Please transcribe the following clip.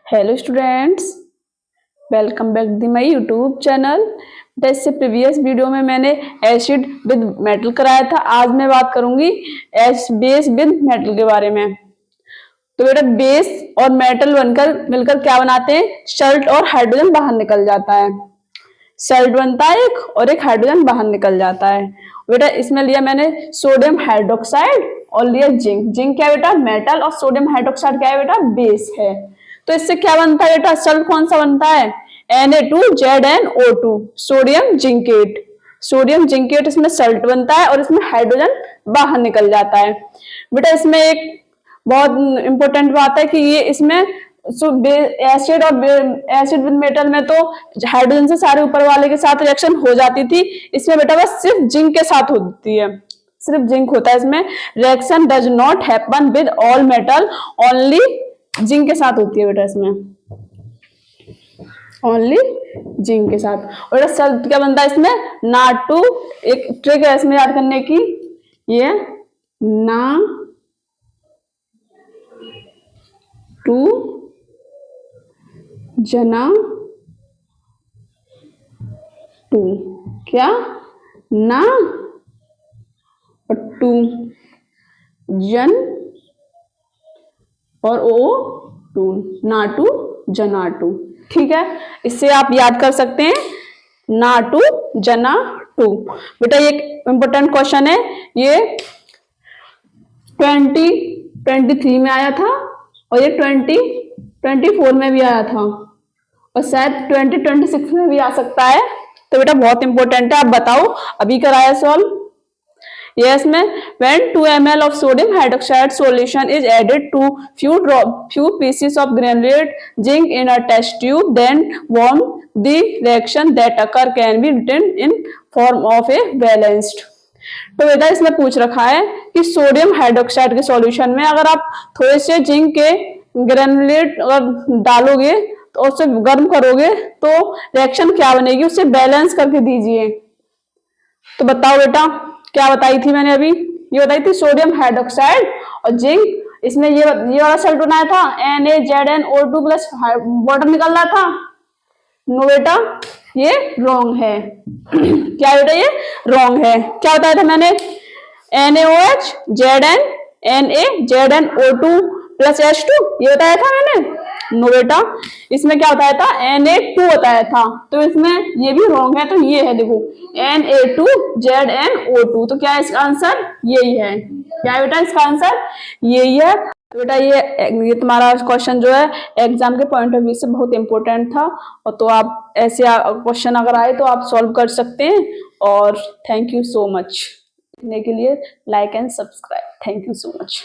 Hello students, welcome back the my YouTube channel. इससे previous video में मैंने acid with metal कराया था। आज मैं बात करूंगी बेस विद मेटल के बारे में। तो बेटा बेस और मेटल बनकर मिलकर क्या बनाते हैं? सल्ट और हाइड्रोजन बाहर निकल जाता है। सल्ट बनता है एक और एक हाइड्रोजन बाहर निकल जाता है। बेटा इसमें लिया मैंने सोडियम हाइड्रोक्साइड और लिया जिंक। जिंक क्या है बेटा? मेटल, और सोडियम हाइड्रोक्साइड क्या है बेटा? बेस है। तो इससे क्या बनता है बेटा? सल्ट कौन सा बनता है? Na2ZnO2, sodium zincate. Sodium zincate इसमें सल्ट बनता है और इसमें हाइड्रोजन बाहर निकल जाता है। बेटा इसमें एक बहुत इंपॉर्टेंट बात है कि ये इसमें एसिड और एसिड विद मेटल में तो हाइड्रोजन से सारे ऊपर वाले के साथ रिएक्शन हो जाती थी। इसमें बेटा बस सिर्फ जिंक के साथ होती है, सिर्फ जिंक होता है इसमें। Reaction does not happen with all metal, only zinc के साथ होती है बेटा इसमें, ओनली जिंक के साथ। और सल्ट क्या बनता है इसमें? Na2। एक ट्रिक है इसमें याद करने की, ये Na2 जना 2, क्या ना 2 जन और O2, Na2 जना 2। ठीक है, इससे आप याद कर सकते हैं Na2 जना 2। बेटा ये इंपॉर्टेंट क्वेश्चन है, ये 2023 में आया था और ये 2024 में भी आया था और शायद 2026 में भी आ सकता है। तो बेटा बहुत इंपॉर्टेंट है। आप बताओ अभी कराया सॉल्व। Yes में when 2 ml of sodium hydroxide solution is added to few pieces of granulate zinc in a test tube, then warm the reaction that occur can be written in form of a balanced। तो बेटा इसमें पूछ रखा है कि sodium hydroxide के solution में अगर आप थोड़े से जिंक के ग्रेनुलेट अगर डालोगे तो उससे गर्म करोगे तो रिएक्शन क्या बनेगी, उससे बैलेंस करके दीजिए। तो बताओ बेटा क्या बताई थी मैंने अभी? ये बताई थी सोडियम हाइड्रोक्साइड और जिंक। इसमें ये वाला सल्ट बनाया था NaZnO2 प्लस वाटर निकल रहा था। नो बेटा ये रॉन्ग है। क्या बेटा ये रॉन्ग है। क्या बताया था मैंने? NaOH Zn NaZnO2 plus H2 ये बताया था मैंने। नो बेटा इसमें क्या बताया था? Na2 बताया था। तो इसमें ये भी रॉन्ग है। तो ये है देखो Na2ZnO2। तो क्या है इसका आंसर? यही है। क्या है बेटा इसका आंसर? यही है। तो बेटा ये तुम्हारा क्वेश्चन जो है एग्जाम के पॉइंट ऑफ व्यू से बहुत इंपॉर्टेंट था। और तो आप ऐसे क्वेश्चन अगर आए तो आप सॉल्व कर सकते हैं। और थैंक यू सो मच। देखने के लिए like and subscribe. Thank you so much.